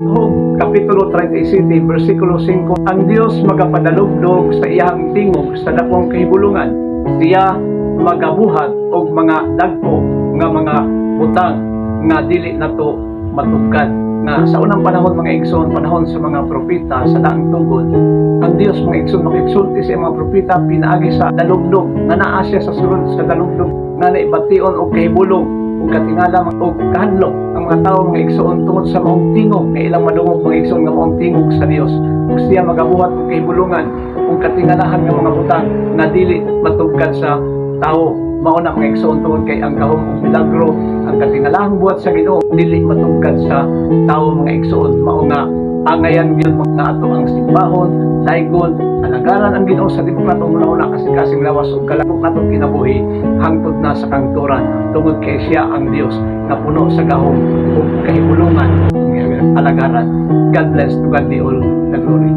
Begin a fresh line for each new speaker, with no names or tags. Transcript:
Job Kapitulo 37, versikulo 5, ang Dios magapadalugdog sa iyang tingog sa dakong kahibulungan, siya magabuhat og mga dagko nga mga butang nga dili nato matugkad. Nga sa unang panahon mga igsoon, panahon sa mga propeta sa daang tugon, ang Dios mga igsoon makigsulti sa mga propeta pinaagi sa dalugdog nga naa siya sa sulod sa dalugdog nga naibation og kahibulong ug katingala og kahadlok ang mga tawo mga igsoon tungod sa maong tingog nga ilang madungog mga igsoon nga maong tingog sa Dios, ug siya magabuhat og kahibulungan ug katingalahan nga mga butang nga dili matugkad sa tawo. Mao na mga igsoon tungod kay ang gahom ug milagro, ang katingalahang buhat sa Ginoo dili matugkad sa tawo mga igsoon. Mao nga angayan gyud nga ato ang simbahon, daygon, alagaran ang Ginoo sa limprat ug una kasing lawas ug kalakok nato kinabuhi hangtod na sa kangturan tungod kay siya ang Dios nga puno sa gahom ug kahibulungan. Alagaran. God bless, to God be all the glory.